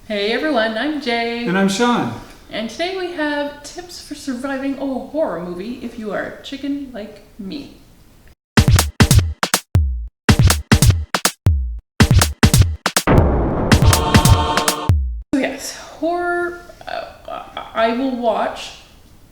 Hey everyone, I'm Jay. And I'm Sean. And today we have tips for surviving a horror movie if you are a chicken like me. Yes, horror I will watch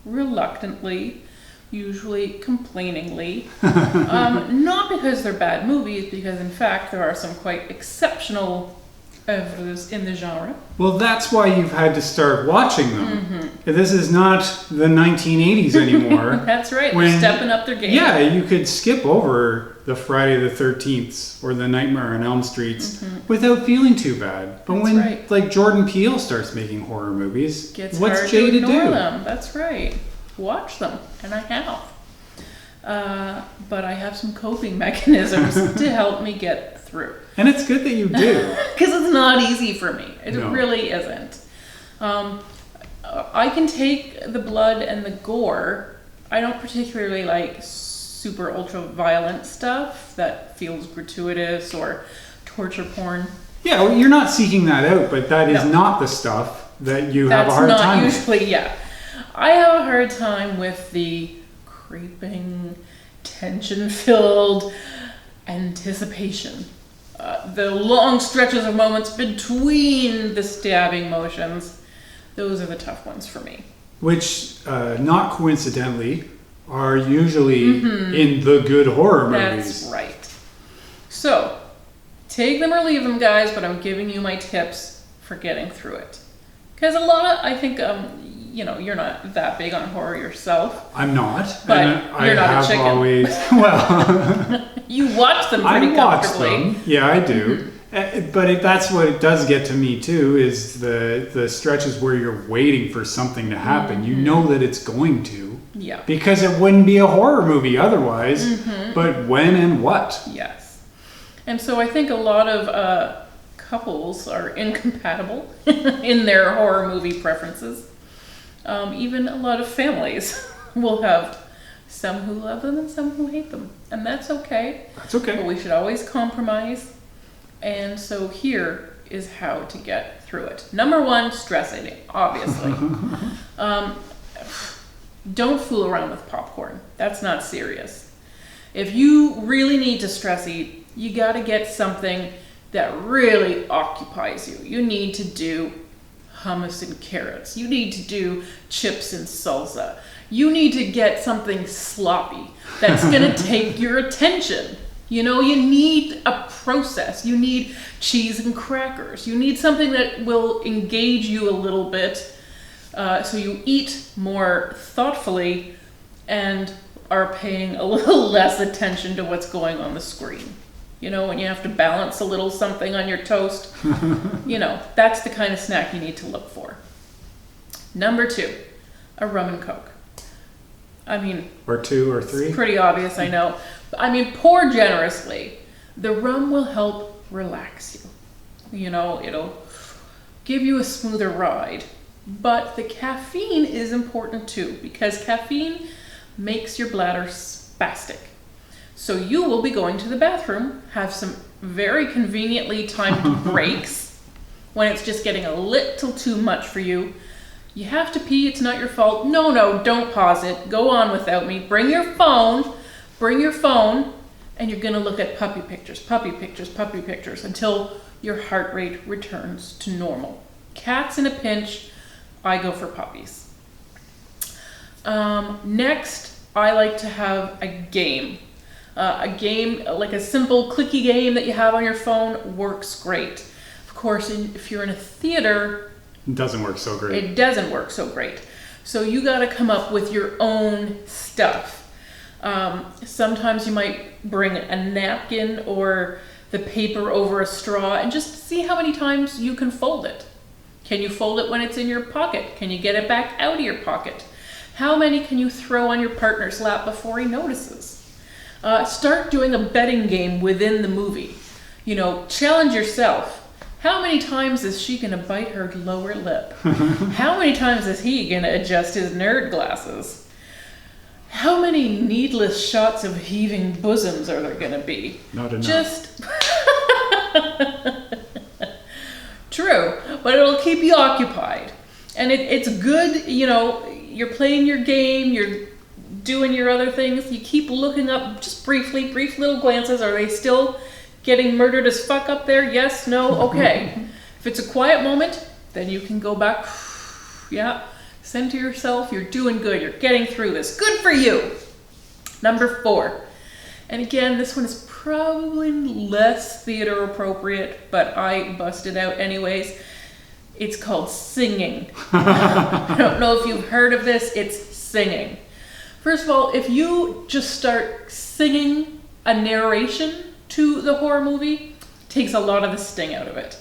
reluctantly, usually complainingly. Not because they're bad movies, because in fact there are some quite exceptional oeuvres in the genre. Well, that's why you've had to start watching them. This is not the 1980s anymore. That's right, they're stepping up their game. Yeah, you could skip over the Friday the 13th or the Nightmare on Elm Streets without feeling too bad. But That's when right. like Jordan Peele starts making horror movies, Gets what's hard Jay to do? ignore them. That's right. Watch them, and I have. But I have some coping mechanisms to help me get through. And it's good that you do. Because it's not easy for me. It No. really isn't. I can take the blood and the gore. I don't particularly like super ultra violent stuff that feels gratuitous or torture porn. Yeah, well, you're not seeking that out, but that is No. not the stuff that you have a hard That's time not with. usually, yeah. I have a hard time with the creeping, tension-filled anticipation. The long stretches of moments between the stabbing motions, those are the tough ones for me. Which, not coincidentally, are usually in the good horror movies. That's right. So, take them or leave them, guys, but I'm giving you my tips for getting through it. Because I think, you're not that big on horror yourself. I'm not. But and you're not a I have chicken. always, well, You watch them pretty I watch comfortably. them. Yeah, I do. But that's what it does get to me too, is the stretches where you're waiting for something to happen. You know that it's going to. Yeah. Because it wouldn't be a horror movie otherwise. But when and what? Yes. And so I think a lot of couples are incompatible in their horror movie preferences. Even a lot of families will have some who love them and some who hate them. And that's okay. That's okay. But we should always compromise. And so here is how to get through it. Number one, stress eating, obviously. Don't fool around with popcorn. That's not serious. If you really need to stress eat, you got to get something that really occupies you. You need to do hummus and carrots. You need to do chips and salsa. You need to get something sloppy that's going to take your attention. You need a process. You need cheese and crackers. You need something that will engage you a little bit so you eat more thoughtfully and are paying a little less attention to what's going on the screen. When you have to balance a little something on your toast, that's the kind of snack you need to look for. Number two, a rum and Coke. Or two or three. It's pretty obvious, I know. Pour generously. The rum will help relax you. It'll give you a smoother ride. But the caffeine is important too, because caffeine makes your bladder spastic. So you will be going to the bathroom, have some very conveniently timed breaks when it's just getting a little too much for you. You have to pee, it's not your fault. No, don't pause it. Go on without me. Bring your phone, and you're gonna look at puppy pictures until your heart rate returns to normal. Cats in a pinch, I go for puppies. Next, I like to have a game. A game, like a simple clicky game that you have on your phone, works great. Of course, if you're in a theater, It doesn't work so great. it doesn't work so great. So you got to come up with your own stuff. Sometimes you might bring a napkin or the paper over a straw and just see how many times you can fold it. Can you fold it when it's in your pocket? Can you get it back out of your pocket? How many can you throw on your partner's lap before he notices? Start doing a betting game within the movie. Challenge yourself. How many times is she gonna bite her lower lip? How many times is he gonna adjust his nerd glasses? How many needless shots of heaving bosoms are there gonna be? Not enough. Just True, but it'll keep you occupied. And it's good, you know, you're playing your game, you're doing your other things, you keep looking up just briefly, brief little glances. Are they still getting murdered as fuck up there? Yes, no, okay. If it's a quiet moment, then you can go back, yeah, center yourself, you're doing good, you're getting through this. Good for you. Number 4. And again, this one is probably less theater appropriate, but I busted out anyways. It's called singing. I don't know if you've heard of this, it's singing. First of all, if you just start singing a narration to the horror movie, it takes a lot of the sting out of it.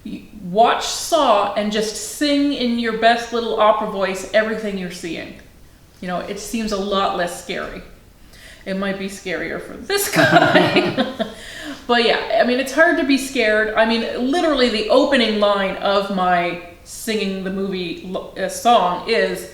You watch Saw and just sing in your best little opera voice everything you're seeing. You know, it seems a lot less scary. It might be scarier for this guy. But yeah, I mean, it's hard to be scared. I mean, literally the opening line of my singing the movie song is,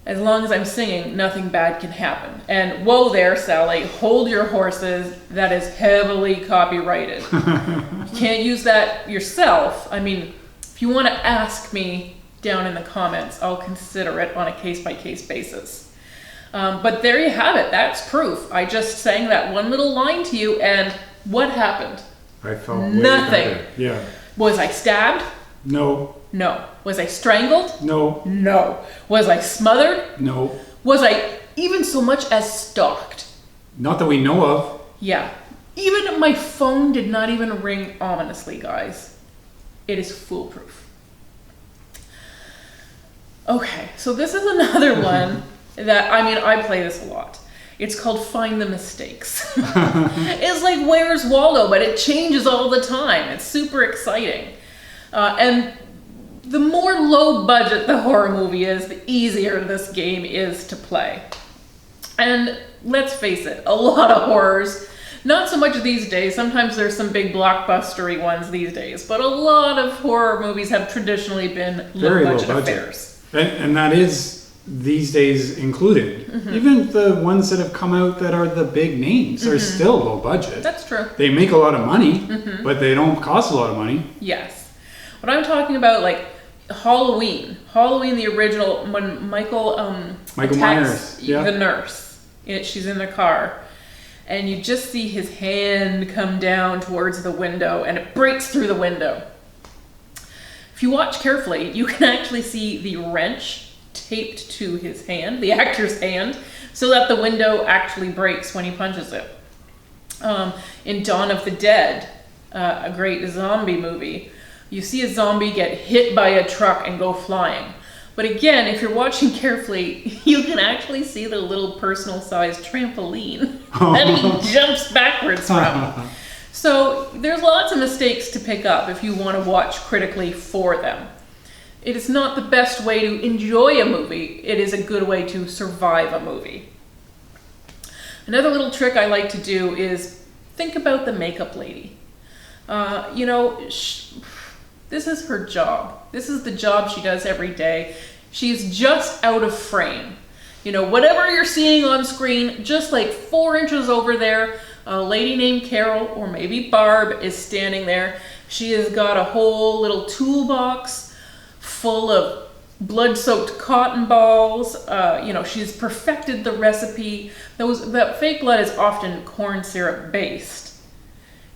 as long as I'm singing, nothing bad can happen. And whoa there, Sally, hold your horses. That is heavily copyrighted. You can't use that yourself. I mean, if you want to ask me down in the comments, I'll consider it on a case-by-case basis. But there you have it. That's proof. I just sang that one little line to you, and what happened? I felt way nothing. better. Yeah. Was I stabbed? No. No. Was I strangled? No. No. Was I smothered? No. Was I even so much as stalked? Not that we know of. Yeah. Even my phone did not even ring ominously, guys. It is foolproof. Okay, so this is another one that, I mean, I play this a lot. It's called Find the Mistakes. It's like Where's Waldo, but it changes all the time. It's super exciting. And the more low budget the horror movie is, the easier this game is to play. And let's face it, a lot of horrors, not so much these days, sometimes there's some big blockbustery ones these days, but a lot of horror movies have traditionally been low budget affairs. And that is these days included. Even the ones that have come out that are the big names are still low budget. That's true. They make a lot of money, but they don't cost a lot of money. Yes. What I'm talking about, like Halloween, the original, when Michael Myers, yeah. the nurse, she's in the car, and you just see his hand come down towards the window, and it breaks through the window. If you watch carefully, you can actually see the wrench taped to his hand, the actor's hand, so that the window actually breaks when he punches it. In Dawn of the Dead, a great zombie movie, you see a zombie get hit by a truck and go flying. But again, if you're watching carefully, you can actually see the little personal-sized trampoline that he jumps backwards from. So there's lots of mistakes to pick up if you want to watch critically for them. It is not the best way to enjoy a movie. It is a good way to survive a movie. Another little trick I like to do is think about the makeup lady. You know, this is her job. This is the job she does every day. She's just out of frame. You know, whatever you're seeing on screen, just like 4 inches over there, a lady named Carol, or maybe Barb, is standing there. She has got a whole little toolbox full of blood-soaked cotton balls. You know, she's perfected the recipe. That fake blood is often corn syrup based.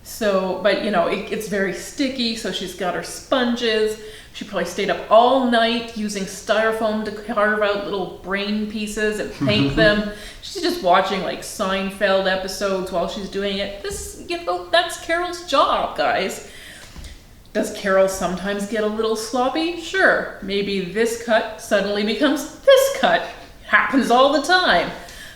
So, but you know, it's very sticky, so she's got her sponges. She probably stayed up all night using styrofoam to carve out little brain pieces and paint them. She's just watching like Seinfeld episodes while she's doing it. This, you know, that's Carol's job, guys. Does Carol sometimes get a little sloppy? Sure. Maybe this cut suddenly becomes this cut. Happens all the time.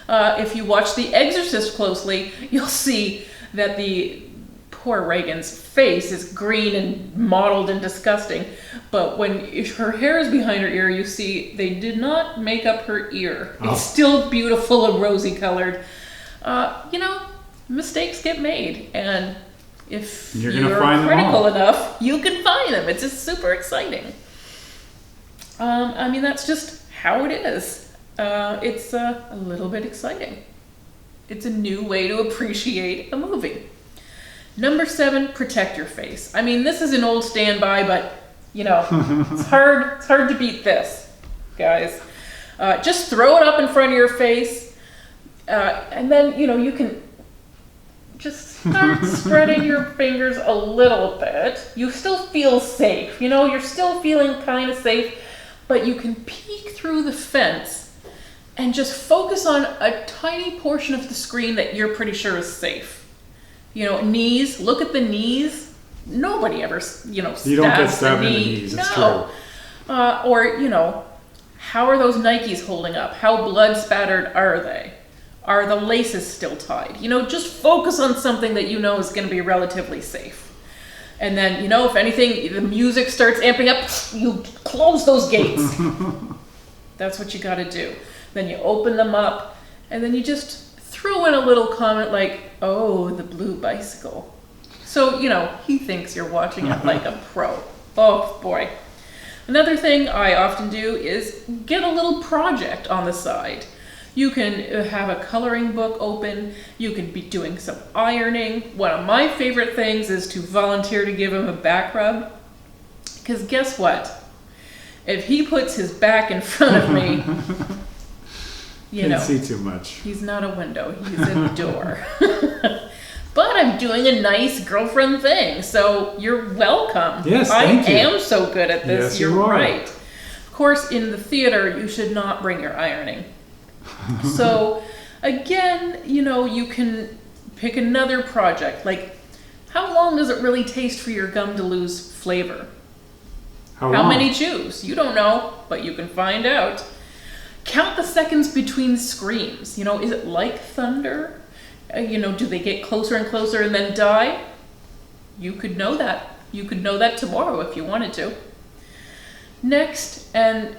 If you watch The Exorcist closely, you'll see that the poor Reagan's face is green and mottled and disgusting. But when her hair is behind her ear, you see they did not make up her ear. It's still beautiful and rosy colored. You know, mistakes get made. And if you're critical enough, you can find them. It's just super exciting. I mean, that's just how it is. It's a little bit exciting. It's a new way to appreciate a movie. Number 7, protect your face. I mean, this is an old standby, but it's hard to beat this, guys. Just throw it up in front of your face, and then you can just start spreading your fingers a little bit. You still feel safe. You're still feeling kind of safe, but you can peek through the fence and just focus on a tiny portion of the screen that you're pretty sure is safe. Knees. Look at the knees. Nobody ever, you don't get stabbed in the knees. It's true. Or how are those Nikes holding up? How blood spattered are they? Are the laces still tied? Just focus on something that is going to be relatively safe. And then, if anything, the music starts amping up, you close those gates. That's what you got to do. Then you open them up, and then you just throw in a little comment like, oh, the blue bicycle. So, he thinks you're watching it like a pro. Oh, boy. Another thing I often do is get a little project on the side. You can have a coloring book open. You can be doing some ironing. One of my favorite things is to volunteer to give him a back rub. Because guess what? If he puts his back in front of me, Can't see too much. He's not a window. He's a door. But I'm doing a nice girlfriend thing, so you're welcome. Yes, thank you. I am so good at this. Yes, you're you are. right. Of course, in the theater, you should not bring your ironing. So, again, you can pick another project. Like, how long does it really taste for your gum to lose flavor? How many chews? You don't know, but you can find out. Count the seconds between screams. Is it like thunder? Do they get closer and closer and then die? You could know that. You could know that tomorrow if you wanted to. Next, and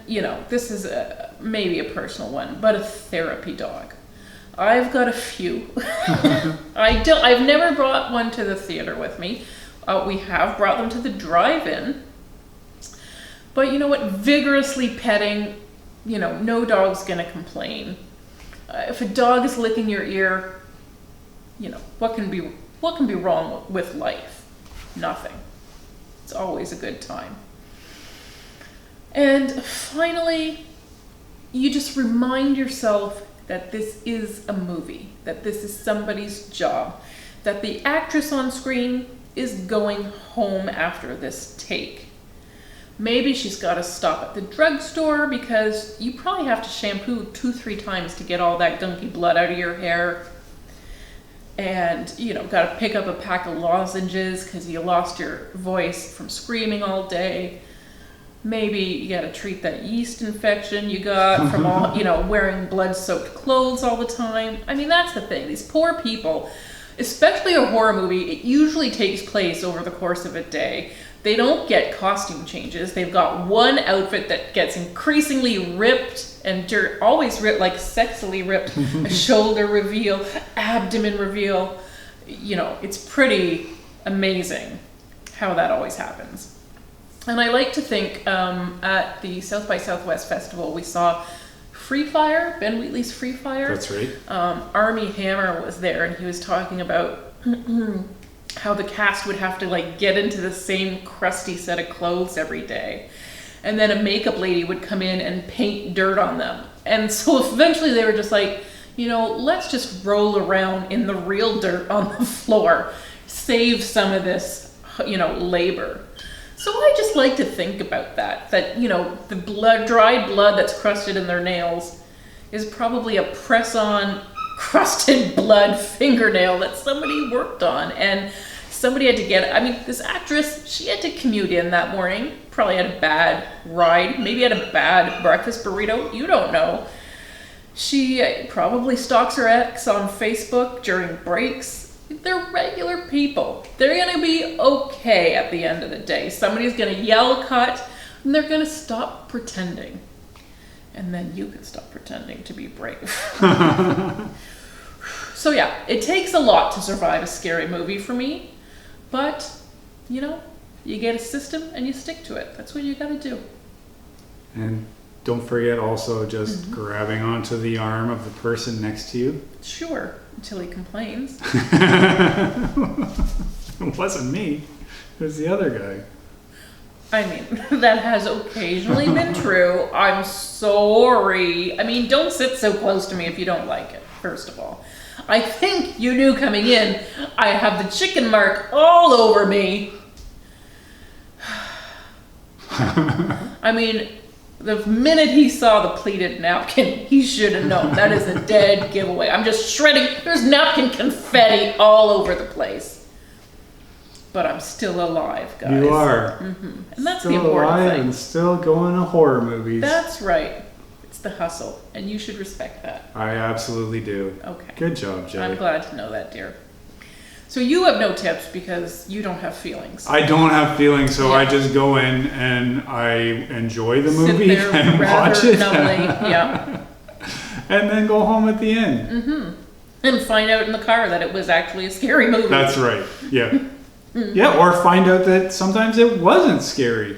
this is maybe a personal one, but a therapy dog. I've got a few. I've never brought one to the theater with me. We have brought them to the drive-in. But you know what? Vigorously petting, no dog's gonna complain. If a dog is licking your ear, what can be wrong with life? Nothing. It's always a good time. And finally, you just remind yourself that this is a movie, that this is somebody's job, that the actress on screen is going home after this take. Maybe she's got to stop at the drugstore because you probably have to shampoo 2-3 times to get all that gunky blood out of your hair. And, got to pick up a pack of lozenges because you lost your voice from screaming all day. Maybe you got to treat that yeast infection you got from all, wearing blood-soaked clothes all the time. I mean, that's the thing. These poor people, especially a horror movie, it usually takes place over the course of a day. They don't get costume changes. They've got one outfit that gets increasingly ripped and always ripped, like sexily ripped, a shoulder reveal, abdomen reveal. It's pretty amazing how that always happens. And I like to think at the South by Southwest Festival, we saw Free Fire, Ben Wheatley's Free Fire. That's right. Armie Hammer was there, and he was talking about how the cast would have to get into the same crusty set of clothes every day. And then a makeup lady would come in and paint dirt on them. And so eventually they were just like, let's just roll around in the real dirt on the floor, save some of this, labor. So I just like to think about that the dried blood that's crusted in their nails is probably a press-on crusted blood fingernail that somebody worked on, and somebody had to get it. I mean, this actress, she had to commute in that morning, probably had a bad ride, maybe had a bad breakfast burrito, you don't know. She probably stalks her ex on Facebook during breaks. They're regular people. They're going to be okay at the end of the day. Somebody's going to yell cut, and they're going to stop pretending. And then you can stop pretending to be brave. So yeah, it takes a lot to survive a scary movie for me. But, you get a system and you stick to it. That's what you got to do. And don't forget also just grabbing onto the arm of the person next to you. Sure, until he complains. It wasn't me. It was the other guy. I mean, that has occasionally been true. I'm sorry. I mean, don't sit so close to me if you don't like it, first of all. I think you knew coming in, I have the chicken mark all over me. I mean, the minute he saw the pleated napkin, he should have known. That is a dead giveaway. I'm just shredding. There's napkin confetti all over the place. But I'm still alive, guys. You are. Mm-hmm. And that's still the important alive thing. And still going to horror movies. That's right. It's the hustle, and you should respect that. I absolutely do. Okay. Good job, Jay. I'm glad to know that, dear. So you have no tips because you don't have feelings. I don't have feelings, so Yeah. I just go in and I enjoy the Sit movie there and rather watch it. numbly, yeah. And then go home at the end. Mm-hmm. And find out in the car that it was actually a scary movie. That's right. Yeah. Yeah, or find out that sometimes it wasn't scary.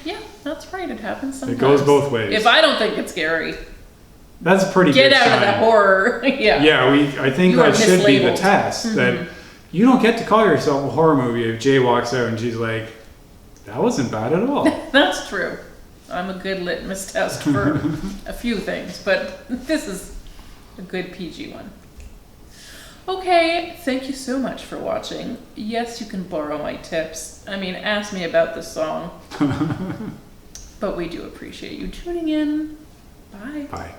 Yeah, that's right. It happens sometimes. It goes both ways. If I don't think it's scary, That's a pretty get good out sign. of the horror. Yeah. Yeah, I think You are that should be the mislabeled. test. That you don't get to call yourself a horror movie if Jay walks out and she's like, that wasn't bad at all. That's true. I'm a good litmus test for a few things, but this is a good PG one. Okay, thank you so much for watching. Yes, you can borrow my tips. I mean, ask me about the song. But we do appreciate you tuning in. Bye. Bye.